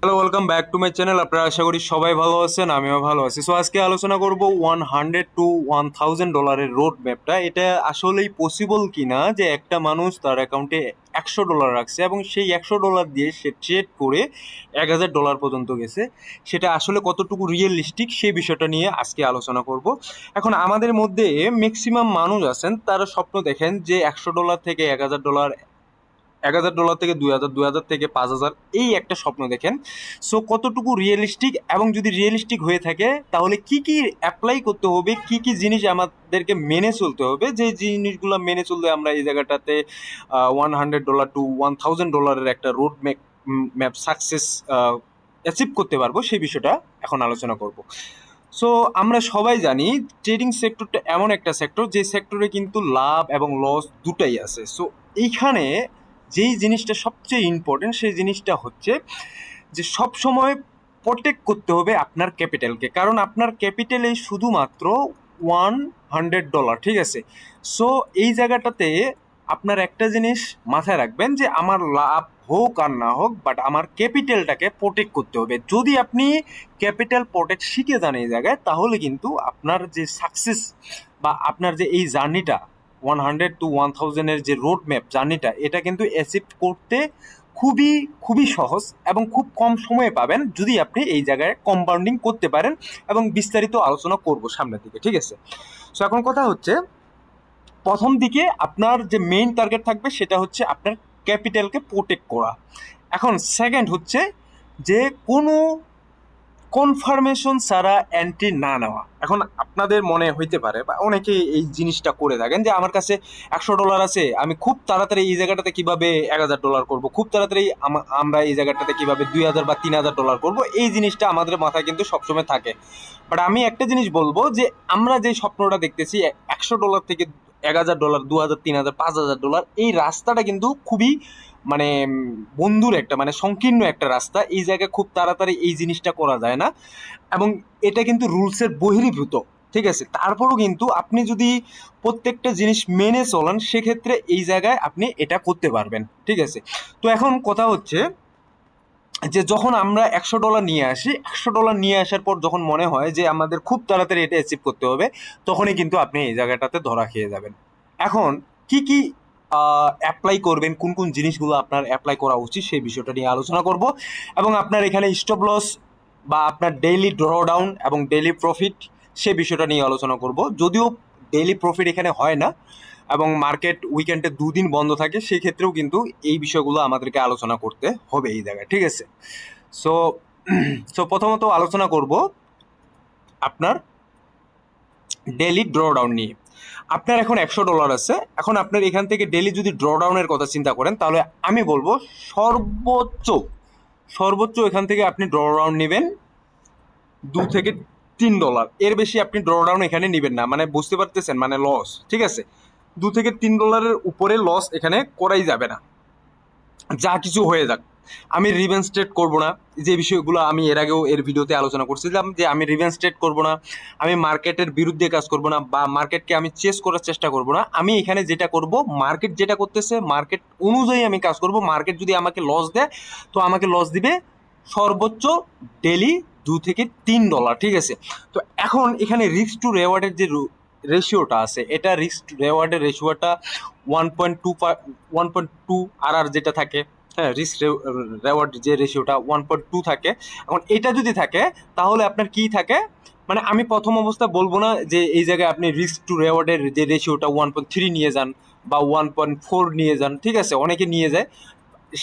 Hello, welcome back to my channel. আপনারা আশা করি সবাই ভালো আছেন, আমিও ভালো আছি। সো আজকে আলোচনা করব 100 to 1000 ডলারের রোড ম্যাপটা। এটা আসলেই পসিবল কিনা যে একটা মানুষ তার অ্যাকাউন্টে $100 রাখছে এবং সেই $100 দিয়ে সে ট্রেড করে $1000 পর্যন্ত গেছে। সেটা আসলে কতটুকু রিয়েলিস্টিক সেই বিষয়টা নিয়ে আজকে আলোচনা করব। এখন আমাদের মধ্যে ম্যাক্সিমাম মানুষ আছেন তারা স্বপ্ন দেখেন যে $100 থেকে $1000, $1000 থেকে 2000, 2000 থেকে 5000, এই একটা স্বপ্ন দেখেন। সো কতটুকু রিয়েলিস্টিক, এবং যদি রিয়েলিস্টিক হয়ে থাকে তাহলে কি কি অ্যাপ্লাই করতে হবে, কি কি জিনিস আমাদেরকে মেনে চলতে হবে, যে জিনিসগুলো মেনে চললে আমরা এই জায়গাটাতে $100 to 1000 একটা রোড ম্যাপ সাকসেস অ্যাচিভ করতে পারবো, সেই বিষয়টা এখন আলোচনা করব। সো আমরা সবাই জানি ট্রেডিং সেক্টরটা এমন একটা সেক্টর যে সেক্টরে কিন্তু লাভ এবং লস দুটাই আছে। সো এইখানে যেই জিনিসটা সবচেয়ে ইম্পর্টেন্ট সেই জিনিসটা হচ্ছে যে সব সময় প্রোটেক্ট করতে হবে আপনার ক্যাপিটালকে, কারণ আপনার ক্যাপিটালে শুধুমাত্র $100, ঠিক আছে? সো এই জায়গাটাতে আপনার একটা জিনিস মাথায় রাখবেন যে আমার লাভ হোক আর না হোক, বাট আমার ক্যাপিটালটাকে প্রোটেক্ট করতে হবে। যদি আপনি ক্যাপিটাল প্রোটেক্ট শিখে যান এই জায়গায়, তাহলে কিন্তু আপনার যে সাকসেস বা আপনার যে এই জার্নিটা 100 to 1000-এর যে রোড ম্যাপ জার্নিটা, এটা কিন্তু অ্যাচিভ করতে খুবই খুবই সহজ এবং খুব কম সময়ে পাবেন যদি আপনি এই জায়গায় কম্পাউন্ডিং করতে পারেন। এবং বিস্তারিত আলোচনা করব সামনের দিকে, ঠিক আছে? সো এখন কথা হচ্ছে, প্রথম দিকে আপনার যে মেইন টার্গেট থাকবে সেটা হচ্ছে আপনার ক্যাপিটালকে প্রোটেক্ট করা। এখন সেকেন্ড হচ্ছে যে কোনো কনফার্মেশন ছাড়া এন্ট্রি না নেওয়া। এখন আপনাদের মনে হইতে পারে বা অনেকেই এই জিনিসটা করে থাকেন যে আমার কাছে $100 আছে, আমি খুব তাড়াতাড়ি এই জায়গাটাতে কিভাবে $1000 করব, খুব তাড়াতাড়ি আমরা এই জায়গাটাতে কিভাবে 2000 বা $3000 করব, এই জিনিসটা আমাদের মাথায় কিন্তু সবসময় থাকে। বাট আমি একটা জিনিস বলবো যে আমরা যে স্বপ্নটা দেখতেছি $100 থেকে $1000, 2000, 3000, $5000, এই রাস্তাটা কিন্তু খুবই মানে বন্ধুর একটা মানে সংকীর্ণ একটা রাস্তা। এই জায়গায় খুব তাড়াতাড়ি এই জিনিসটা করা যায় না, এবং এটা কিন্তু রুলসের বহির্ভূত, ঠিক আছে? তারপরও কিন্তু আপনি যদি প্রত্যেকটা জিনিস মেনে চলান সেক্ষেত্রে এই জায়গায় আপনি এটা করতে পারবেন, ঠিক আছে? তো এখন কথা হচ্ছে যে যখন আমরা $100 নিয়ে আসি, $100 নিয়ে আসার পর যখন মনে হয় যে আমাদের খুব তাড়াতাড়ি এটা অ্যাচিভ করতে হবে, তখনই কিন্তু আপনি এই জায়গাটাতে ধরা খেয়ে যাবেন। এখন কি কি অ্যাপ্লাই করবেন, কোন কোন জিনিসগুলো আপনার অ্যাপ্লাই করা উচিত সেই বিষয়টা নিয়ে আলোচনা করব। এবং আপনার এখানে স্টপ লস বা আপনার ডেইলি ড্র ডাউন এবং ডেইলি প্রফিট সে বিষয়টা নিয়ে আলোচনা করব। যদিও ডেইলি প্রফিট এখানে হয় না এবং মার্কেট উইকেন্ডে দুদিন বন্ধ থাকে, সেই ক্ষেত্রেও কিন্তু এই বিষয়গুলো আমাদেরকে আলোচনা করতে হবে এই জায়গায়, ঠিক আছে? সো সো প্রথমত আলোচনা করব আপনার ডেইলি ড্রডাউন নিয়ে। আপনার এখন $100 আছে, এখন আপনার এখান থেকে ডেইলি যদি ড্রডাউনের কথা চিন্তা করেন তাহলে আমি বলবো সর্বোচ্চ সর্বোচ্চ এখান থেকে আপনি ড্রডাউন নেবেন $2 থেকে $3। এর বেশি আপনি ড্রডাউন এখানে নেবেন না, মানে বুঝতে পারতেছেন, মানে লস, ঠিক আছে? $2 থেকে $3 উপরে লস এখানে করাই যাবে না, যা কিছু হয়ে যাক। আমি রিভেঞ্জ ট্রেড করবো না, যে বিষয়গুলো আমি এর আগেও এর ভিডিওতে আলোচনা করছিলাম যে আমি রিভেঞ্জ ট্রেড করবো না, আমি মার্কেটের বিরুদ্ধে কাজ করবো না, বা মার্কেটকে আমি চেস করার চেষ্টা করবো না। আমি এখানে যেটা করব, মার্কেট যেটা করতেছে মার্কেট অনুযায়ী আমি কাজ করব। মার্কেট যদি আমাকে লস দেয় তো আমাকে লস দিবে সর্বোচ্চ ডেলি $2 থেকে $3, ঠিক আছে? তো এখন এখানে রিস্ক টু রেওয়ার্ডের যে রেশিওটা আছে, এটা রিস্ক রেওয়ার্ডের রেশিওটা 1.2 আর যেটা থাকে, হ্যাঁ, রিস্ক রেওয়ার্ড যে রেশিওটা 1.2 থাকে। এখন এটা যদি থাকে তাহলে আপনার কি থাকে, মানে আমি প্রথম অবস্থা বলবো না যে এই জায়গায় আপনি রিস্ক টু রেওয়ার্ডের যে রেশিওটা 1.3 নিয়ে যান বা 1.4 নিয়ে যান, ঠিক আছে? অনেকে নিয়ে যায়,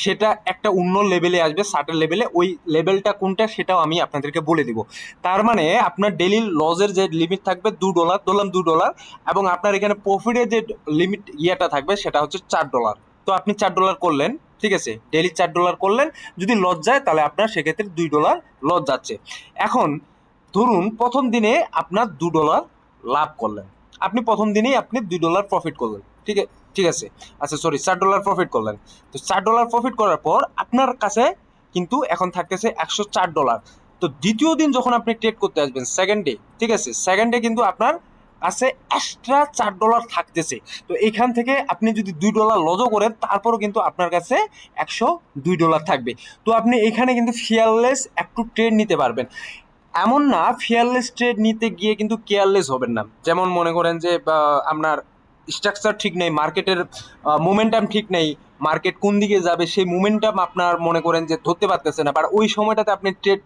সেটা একটা অন্য লেভেলে আসবে, সার্টেন লেভেলে। ওই লেভেলটা কোনটা সেটাও আমি আপনাদেরকে বলে দিব। তার মানে আপনার ডেইলি লসের যে লিমিট থাকবে $2, ধরলাম $2, এবং আপনার এখানে প্রফিটের যে লিমিট ইয়েটা থাকবে সেটা হচ্ছে $4। তো আপনি $4 করলেন, ঠিক আছে? ডেইলি $4 করলেন, যদি লস যায় তাহলে আপনার সেক্ষেত্রে $2 লস যাচ্ছে। এখন ধরুন প্রথম দিনে আপনার $2 লাভ করলেন, আপনি প্রথম দিনেই আপনি $2 প্রফিট করলেন, ঠিক আছে? ঠিক আছে, আচ্ছা সরি, $4 প্রফিট করলেন। তো $4 প্রফিট করার পর আপনার কাছে কিন্তু এখন থাকতেছে $104। তো দ্বিতীয় দিন যখন আপনি ট্রেড করতে আসবেন সেকেন্ড ডে, ঠিক আছে, সেকেন্ড ডে কিন্তু আপনার কাছে এক্সট্রা $4 থাকতেছে। তো এইখান থেকে আপনি যদি $2 লজও করেন তারপরও কিন্তু আপনার কাছে $102 থাকবে। তো আপনি এখানে কিন্তু ফিয়ারলেস একটু ট্রেড নিতে পারবেন। এমন না ফিয়ারলেস ট্রেড নিতে গিয়ে কিন্তু কেয়ারলেস হবেন না। যেমন মনে করেন যে আপনার স্ট্রাকচার ঠিক নেই, মার্কেটের মোমেন্টাম ঠিক নেই, মার্কেট কোন দিকে যাবে সেই মোমেন্টাম আপনার মনে করেন যে ধরতে পারতেছে না, বাট ওই সময়টাতে আপনি ট্রেড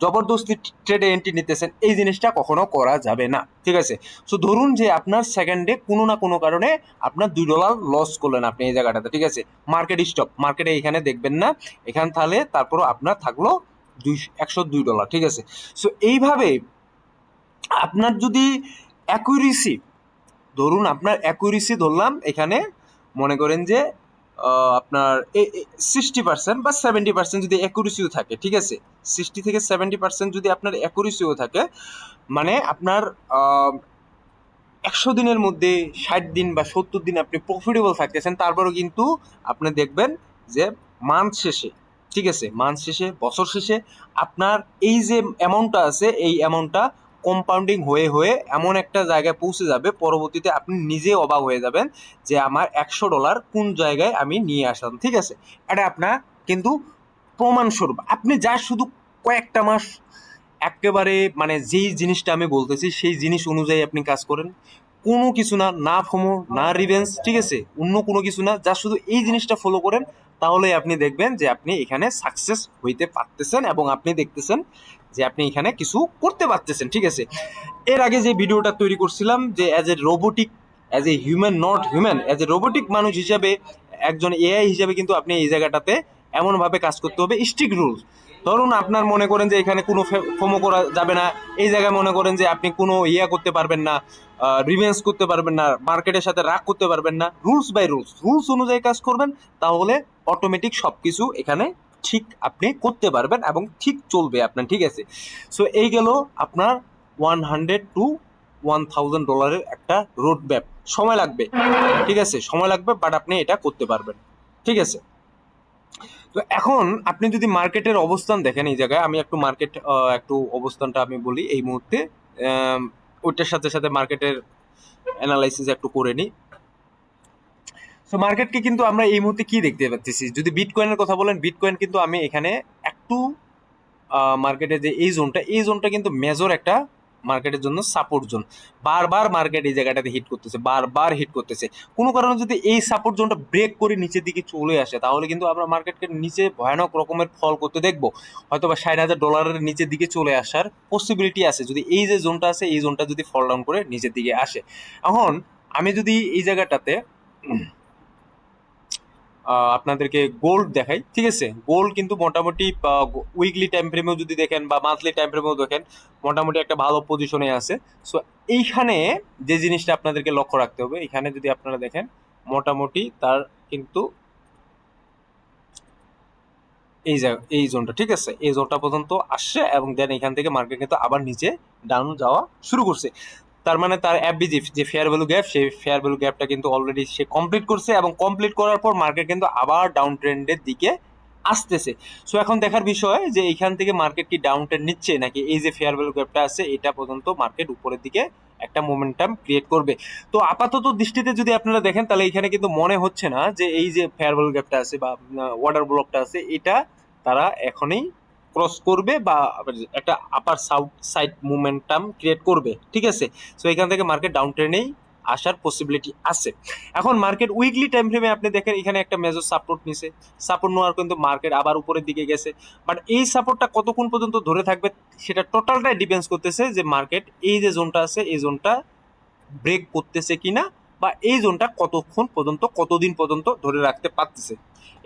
জবরদস্তি ট্রেডে এন্ট্রি নিতেছেন, এই জিনিসটা কখনো করা যাবে না, ঠিক আছে? সো ধরুন যে আপনার সেকেন্ডে কোনো না কোনো কারণে আপনার $2 লস করলেন আপনি এই জায়গাটাতে, ঠিক আছে? মার্কেট স্টপ, মার্কেটে এখানে দেখবেন না, এখান তাহলে তারপরও আপনার থাকলো $102, ঠিক আছে? সো এইভাবে আপনার যদি অ্যাকুরেসি, ধরুন আপনার অ্যাকুরেসি ধরলাম এখানে মনে করেন যে আপনার 60% বা 70% যদি অ্যাকুরেসিও থাকে, ঠিক আছে? 60 থেকে 70% যদি আপনার অ্যাকুরেসিও থাকে, মানে আপনার 100 দিনের মধ্যে 60 দিন বা 70 দিন আপনি প্রফিটেবল থাকতেছেন, তারপরেও কিন্তু আপনি দেখবেন যে মান্থ শেষে, ঠিক আছে, মান্থ শেষে বছর শেষে আপনার এই যে অ্যামাউন্টটা আছে এই অ্যামাউন্টটা কম্পাউন্ডিং হয়ে হয়ে এমন একটা জায়গায় পৌঁছে যাবে, পরবর্তীতে আপনি নিজে অবাক হয়ে যাবেন যে আমার $100 কোন জায়গায় আমি নিয়ে আসলাম, ঠিক আছে? এটা আপনার কিন্তু প্রমাণস্বরূপ আপনি যা শুধু কয়েকটা মাস একেবারে মানে যেই জিনিসটা আমি বলতেছি সেই জিনিস অনুযায়ী আপনি কাজ করেন, কোনো কিছু না, না ফোমো না রিভেন্স, ঠিক আছে, অন্য কোনো কিছু না, যা শুধু এই জিনিসটা ফলো করেন, তাহলে আপনি দেখবেন যে আপনি এখানে সাকসেস হইতে পারতেছেন এবং আপনি দেখতেছেন যে আপনি এখানে কিছু করতে পারতেছেন, ঠিক আছে? এর আগে যে ভিডিওটা তৈরি করছিলাম যে as a robotic, as a human not human, as a robotic মানুষ হিসাবে, একজন এআই হিসাবে কিন্তু আপনি এই জায়গাটাতে এমনভাবে কাজ করতে হবে, স্ট্রিক্ট রুলস। ধরুন আপনার মনে করেন যে এখানে কোনো ফোমো করা যাবে না, এই জায়গায় মনে করেন যে আপনি কোনো ইয়া করতে পারবেন না, রিভেন্স করতে পারবেন না, মার্কেটের সাথে রাগ করতে পারবেন না, রুলস বাই রুলস, রুলস অনুযায়ী কাজ করবেন, তাহলে অটোমেটিক সব কিছু এখানে ঠিক আপনি করতে পারবেন এবং ঠিক চলবে আপনার, ঠিক আছে? সো এই গেল আপনার $100 to $1,000 একটা রোড ম্যাপ। সময় লাগবে, ঠিক আছে, সময় লাগবে, বাট আপনি এটা করতে পারবেন, ঠিক আছে? তো এখন আপনি যদি মার্কেটের অবস্থান দেখেন, এই জায়গায় আমি একটু মার্কেট একটু অবস্থানটা আমি বলি এই মুহূর্তে, আম, ওইটার সাথে সাথে মার্কেটের অ্যানালাইসিস একটু করে নিই। সো মার্কেটকে কিন্তু আমরা এই মুহূর্তে কি দেখতে পাচ্ছি, যদি বিটকয়েনের কথা বলেন, বিটকয়েন কিন্তু আমি এখানে একটু মার্কেটের যে এই জোনটা কিন্তু মেজর একটা মার্কেটের জন্য সাপোর্ট জোন। বারবার মার্কেট এই জায়গাটাতে হিট করতেছে, বারবার হিট করতেছে। কোনো কারণে যদি এই সাপোর্ট জোনটা ব্রেক করে নিচের দিকে চলে আসে, তাহলে কিন্তু আমরা মার্কেটকে নিচে ভয়ানক রকমের ফল করতে দেখবো, হয়তো বা $60,000 নিচের দিকে চলে আসার পসিবিলিটি আছে যদি এই যে জোনটা আছে এই জোনটা যদি ফল ডাউন করে নিচের দিকে আসে। এখন আমি যদি এই জায়গাটাতে আপনাদেরকে গোল্ড দেখাই, ঠিক আছে? গোল্ড কিন্তু মোটামুটি উইকলি টাইম ফ্রেমেও যদি দেখেন বা মান্থলি টাইম ফ্রেমেও দেখেন, মোটামুটি একটা ভালো পজিশনে আছে। সো এইখানে যে জিনিসটা আপনাদেরকে লক্ষ্য রাখতে হবে, এখানে যদি আপনারা দেখেন মোটামুটি তার কিন্তু এই জোনটা, ঠিক আছে, এই জোনটা পর্যন্ত আসছে এবং দেন এখান থেকে মার্কেট কিন্তু আবার নিচে ডাউন যাওয়া শুরু করছে। তার মানে তার এফবিজি যে ফেয়ার ভ্যালু গ্যাপ, সেই ফেয়ার ভ্যালু গ্যাপটা কিন্তু অলরেডি সে কমপ্লিট করছে এবং কমপ্লিট করার পর মার্কেট কিন্তু আবার ডাউন ট্রেন্ডের দিকে আসতেছে। সো এখন দেখার বিষয় যে এইখান থেকে মার্কেট কি ডাউন ট্রেন্ড নিচ্ছে নাকি এই যে ফেয়ার ভ্যালু গ্যাপটা আছে এটা পর্যন্ত মার্কেট উপরের দিকে একটা মোমেন্টাম ক্রিয়েট করবে। তো আপাতত দৃষ্টিতে যদি আপনারা দেখেন তাহলে এখানে কিন্তু মনে হচ্ছে না যে এই যে ফেয়ার ভ্যালু গ্যাপটা আছে বা অর্ডার ব্লকটা আছে এটা তারা এখনই ক্রস করবে বা একটা আপার সাউথ সাইড মোমেন্টাম ক্রিয়েট করবে, ঠিক আছে? সো এখান থেকে মার্কেট ডাউন ট্রেন্ডেই আসার পসিবিলিটি আছে। এখন মার্কেট উইকলি টাইম ফ্রেমে আপনি দেখেন এখানে একটা মেজর সাপোর্ট নিছে, সাপোর্ট নেওয়ার কিন্তু মার্কেট আবার উপরের দিকে গেছে, বাট এই সাপোর্টটা কতক্ষণ পর্যন্ত ধরে থাকবে সেটা টোটালটাই ডিপেন্ডস করতেছে যে মার্কেট এই যে জোনটা আছে এই জোনটা ব্রেক করতেছে কিনা বা এই জোনটা কতক্ষণ পর্যন্ত কতদিন পর্যন্ত ধরে রাখতে পারতেছে।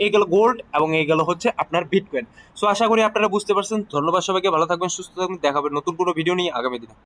এই গেল গোল্ড এবং এই গেল হচ্ছে আপনার বিটকয়েন। সো আশা করি আপনারা বুঝতে পারছেন। ধন্যবাদ সবাইকে, ভালো থাকবেন, সুস্থ থাকবেন, দেখা হবে নতুন কোনো ভিডিও নিয়ে আগামী দিনে।